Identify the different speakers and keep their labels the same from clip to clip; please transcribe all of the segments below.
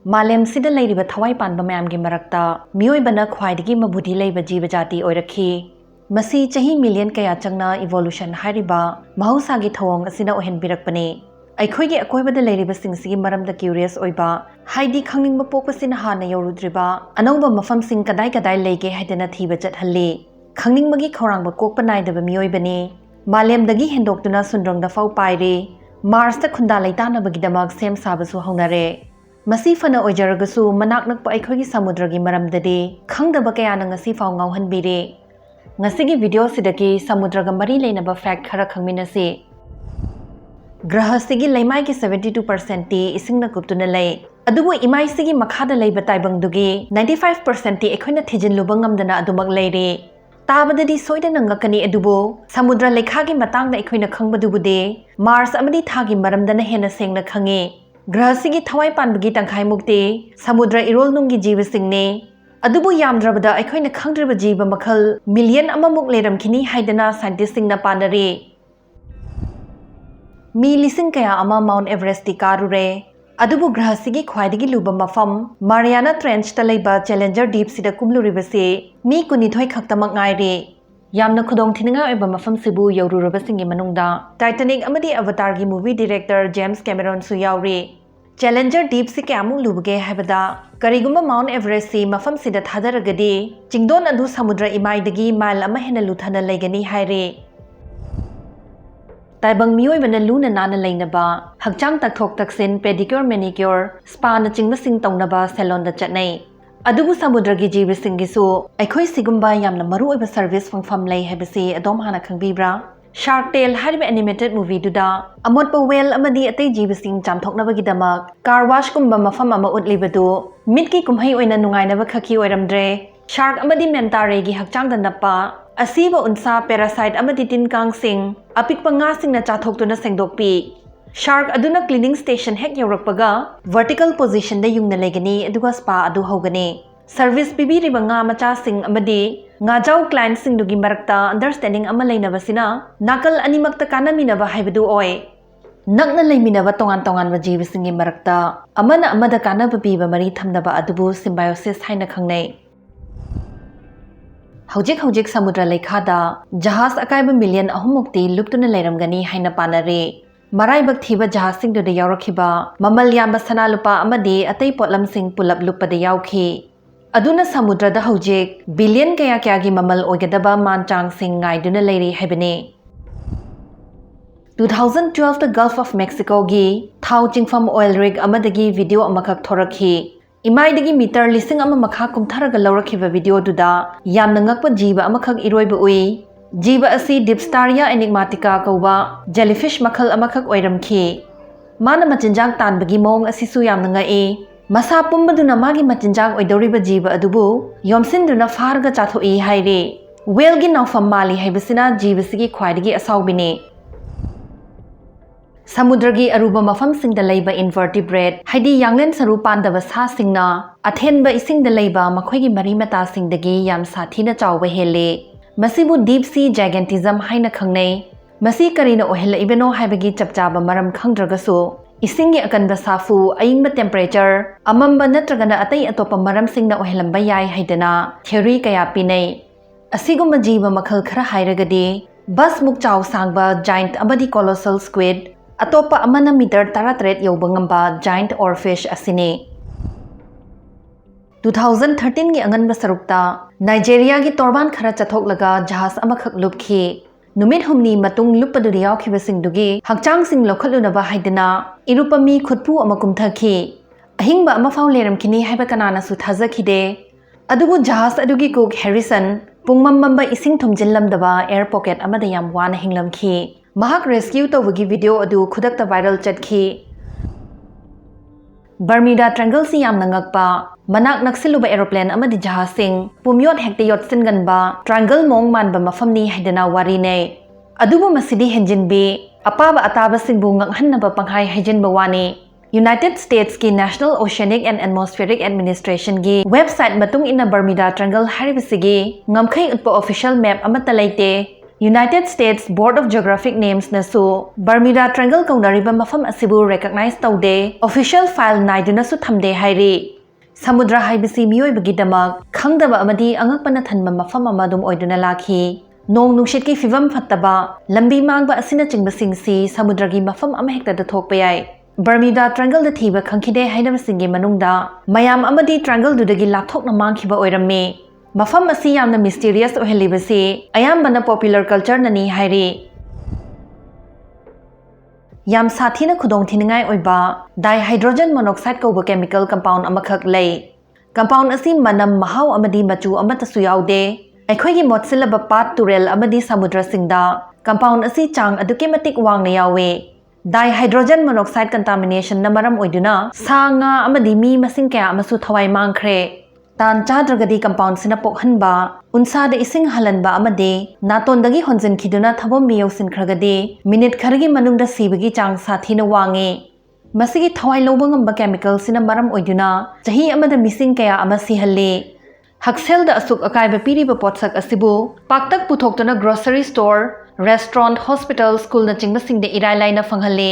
Speaker 1: मालेम सिदा लेरिबा थवाई पानबा मयाम गी मरक्ता मियोइबना ख्वाइदगी मबुदि लेबा जीव जाति ओइरखी मसी चही मिलियन कया चंगना इवोल्यूशन हारिबा महौसागी थवोंग असिना ओहेनबिरकपने अखोइगी अकोइबदा लेरिबा सिंगसिगी मरमदा क्यूरियस ओइबा हाइदि खंगनिंगबा पोकपसिना हाना यौरुद्रिबा अनौबा मफमसिंग कदाई कदाई लेगे हाइदना थीबा चटहल्ले खंगनिंगबगी खौरांगबा कोकपा नाइदबा मियोइबने मालेमदगी हेंदोक्तुना सुंद्रंगदा फाउ पाइरे मार्सता खुंदा लैतानबगिदमक सेम साबसु हौनरे मसी फना ओइजरगसु मनाक नकपा अखोइगी समुद्रगी मरमददे खंगदबा कयाना ngasi फाउ ngauहनबिरे ngasi वीडियो सिदगी समुद्रगा मरी लेनबा फैक्ट खरा खंगमिनसी ग्रहसिगी लैमाइगी 72% ती इसिंगना कुप्तुना लै अदुबु इमाइसिगी मखादा लैबा ताइबंगदुगी 95% ती अखोइना थिजिनलुबा ngamdana अदुमक लैरे ताबददी सोइदना ngakani अदुबु समुद्र लेखागी मतांगदा अखोइना खंगबदुबुदे मार्स अमदी थागी मरमदना हेना सेंगना खंगे ग्रहसिगी थवाई पानबगी तंखाई मुक्ति समुद्र इरोलनुंगी जीवसिंगने अदुबु यामद्रबदा अखोइना खंगद्रिबा जीव मखल मिलियन अममुक लेरमखिनी हाइदना साइंटिस्टिंगना पानरे मी लिसिंग कया अमा माउंट एवरेस्ट ती कारुरे अदुबु ग्रहसिगी ख्वाइदगी लुबा मफम मारियाना ट्रेंच ता लैबा चैलेंजर डीप सिदा कुमलुरिबसे मी कुनिथोय खक्तमक ngaire यामना खुदोंग थिनिंगा ओइबा मफम सिबु यौरुरबसिंगी मनुंगदा टाइटैनिक अमदी अवतार गी मूवी डायरेक्टर जेम्स कैमेरन सु यावरे चैलेंजर डीप सी क्यामु लुबगे हैबदा करिगुम्बा माउंट एवरेस्ट सी मफम सिदा थादरगदी चिंगदोन अदु समुद्र इमाइदगी माइल अमा हेना लुथना लैगनी हाइरे ताइबंग मियोइबना लुना नाना लैनबा हकचांग तकथोक तकसिन पेडिक्योर मैनिक्योर स्पा न चिंगबसिंग तौनबा सैलून दा चटनै अदुबु समुद्रगी जीवसिंगिसु अखोइ सिगुम्बा यामना मरुओइबा सर्विस फंगफम लै हैबसे अदोम हाना खंगबिब्रा शार्क टेल हारिबा एनिमेटेड मूवी दुदा अमोटपा वेल अमदी अतै जीवसिंग चामथोकनबगिदमक कार वाश कुम्बा मफम अमा उतलिबदु मिटकी कुमहै ओइना नुंगाइनबा खखि ओइरमद्रे शार्क अमदी मेंतारेगी हकचांगदा नप्पा असीबा उनसा पैरासाइट अमदी तिनकांगसिंग अपिकपा ngaसिंगना चाथोक्तुना सेंगदोकपि शार्क अदुना क्लीनिंग स्टेशन हेक यौरकपगा वर्टिकल पोजीशन दे युंगना लेगनी अदुगा स्पा अदु हौगने सर्विस पिबिरिबा nga machaसिंग अमदी ngajaw client singdugi marakta understanding ama leinabasina nakal animakta kanaminaba haibadu oi nakna leiminaba tongan tongan ba jibisingi marakta amana amada kanaba piba mari thamnaba adubu symbiosis haina khangnai hojik samudra lekhada jahaz akaiba million ahumukti luptuna leiramgani haina panare Maraibak thiba jahasing do de yaurakhiba mamal yamba sanalupa amadi atei potlamsing pulap luppada yaukhi aduna samudra da hojik billion kaya gi mamal oigadaba manchang sing ngaiduna leiri haibane 2012 the Gulf of Mexico gi thau chingfam oil rig amadagi video amakak thorakhi imaidagi meter lising ama makha kumtharaga laurakhiba video duda yamna ngakpa jiba amakak iroiba ui जीव असी डिप्स्टारिया एनिग्माटिका कौबा jellyfish मखल अमखक ओइरमखि माना मचिंजाक तानबगी मोंग असिसु यामना ngae मसा पुंबदुना मागी मचिंजाक ओइदौरिबा जीव अदुबु योमसिनदुना फारगा चाथोई हाइरे वेलगी नाउफम माली हाइबसिना जीवसिगी ख्वाइदगी असाउबिने समुद्रगी Aruba मफमसिंगदा लैबा invertebrate हाइदि यांगलेन सरु पांदबा सासिंगना अथेनबा इसिंगदा लैबा मखोइगी मरिमता सिंगदगी याम साथीना चावबा हेले मसीबु deep sea gigantism हाइना खंगनै मसी करिना Ohel इबेनो हाइबगी चपचाबा मरम खंद्रगसु इसिंगी अकनबा साफु अइंबा temperature अमंबा नत्रगना अतै अतोपा मरम सिंगना ओहेलंबा याय हाइदना थ्योरी कया पिनै असिगुम्बा जीव मखल खरा हाइरगदि बस मुक चाव सांगबा जायंट अमदी कोलोसल स्क्विड अतोपा अमना मीटर 33 यौबा ngamba जायंट ओरफिश असिने 2013 की अंगनबा सरुक्ता नाइजेरिया की तोरबान खरा चथोकलगा जहाज अमखक लुपखि नुमित हुमनी मतुंग लुपपदुदि यावखिबसिंगदुगी हकचांगसिंग लौखलुनबा हाइदना इरुपमी खुदपु अमकुमथखि अहिंगबा अमफाउ लेरमखिनि हाइबा कनानासु थाजखिदे अदुबु जहाज अदुगी कुक हैरिसन पुंगममबा इसिंग थुमजिनलमदबा एयर पॉकेट अमदा याम वाना हिंगलमखि महक रेस्क्यू तौबगी वीडियो अदु खुदकता वायरल चटखि बर्मिडा ट्रायंगल सी याम नंगकपा मनाक नक्सिलुबा एरोप्लेन अमदी जहासिंग पुमयोट हेक्टे योटसिनगनबा ट्रायंगल मोंग मानबा मफमनी हाइदना वारिने अदुबु मसिदी हेंजिनबी अपाबा अताबा सिंगबु ngakhanaba panghai haijinba wani United States की National Oceanic and Atmospheric Administration की वेबसाइट मतुंग इन बर्मिडा ट्रायंगल हारिबसिगी ngamkhai utpa ऑफिशियल मैप अमता लेते United States Board of Geographic Names nasu Bermuda Triangle kaunariba mafam asibu recognize taude official file naidunasu thamde hairi samudra haibisi miyoibagi damak khangdaba amadi angakpana thanma mafam amadum oiduna lakhi nong nungshit ki fivam fattaba lambi mangba asina chingbasingsi samudragi mafam amahekta da thokpa yai Bermuda Triangle da thiba khangkhide hainamasingi manungda mayam amadi triangle dudagi lathokna mangkhiba oirame Mafam asi yamna mysterious ohelibasi ayambana popular culture nani hairi Yam sathina khudong thiningai oiba dihydrogen monoxide kauba chemical compound amakhak lei compound asi manam mahau amadi machu amatasu yaude aikhoi gi motsilaba pat turel amadi samudra singda compound asi chang aduke matik wangna yawe dihydrogen monoxide contamination na maram oiduna sanga amadi mi masing kaya amasu thawai mangkhre Tan chadragadi compound sina pokhanba unsa de ising halanba amade natondagi honjin khiduna thabom miyo sinkragadi minute kharagi manungda sibagi chang sathina wange masigi thawai lobangam ba chemical sina maram oiduna chahi amada missing kaya amasi halle haksel da asuk akai ba piri ba potsak asibu paktak puthoktuna grocery store restaurant hospital school na chingba singde irai laina phanghalle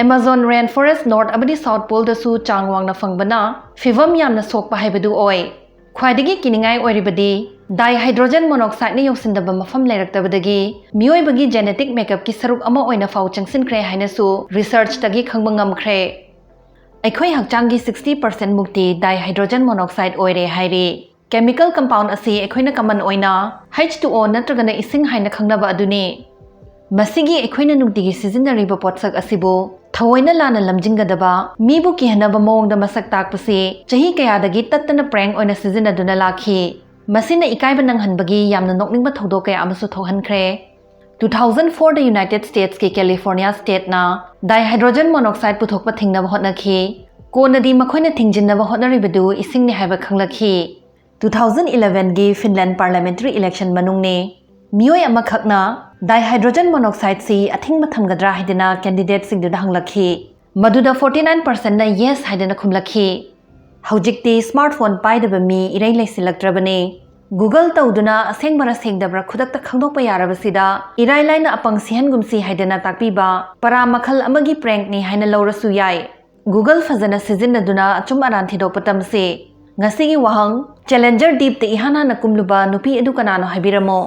Speaker 1: Amazon rainforest north abadi south pole da su changwang na phangbana fivam yamna sokpa haibadu oi Khwaidagi kiningai oiribadi dihydrogen monoxide ni yoksindaba mafam lairaktabadagi miyoibagi genetic makeup ki saruk ama oina fau changsinkhre hainasu research tagi khangba ngamkhre aikhoi hakchangi 60% mukti dihydrogen monoxide oire hairi chemical compound asi aikhoina common oina H2O natragana ising haina khangnaba aduni masigi aikhoina nungtigi sizinariba potsak asibu Thawaina lana lamjingadaba mibu kihanaba mawngda masak takpasi chahi kayadagi tattana prank oina sizinaduna lakhi masina ikaiba nanghanbagi yamna nokningba thodok kaya amasu thohankhre 2004 da United States ke California state na dihydrogen monoxide puthokpa thingnaba hotnakhi konadi makhoina thingjinaba hotnaribadu isingni haiba khanglakhi 2011 gi Finland parliamentary election manungne miyoi amakhakna dihydrogen monoxide si athing mathamgadra haidina candidate sing du hanglakhi maduda 49% na yes haidina khumlakhi haujikti smartphone paidaba mi irai laisilaktrabane Google tauduna asengbara sengdabra khudakta khangdokpa yarabasida irai laina apang sihangumsi haidina takpiba para makhal amagi prank ni haina lawrasu yai Google fazana sizinaduna achum aran thidokpa tamse ngasigi wahang challenger deep te ihana na kumluba nupi edu kanano habiramo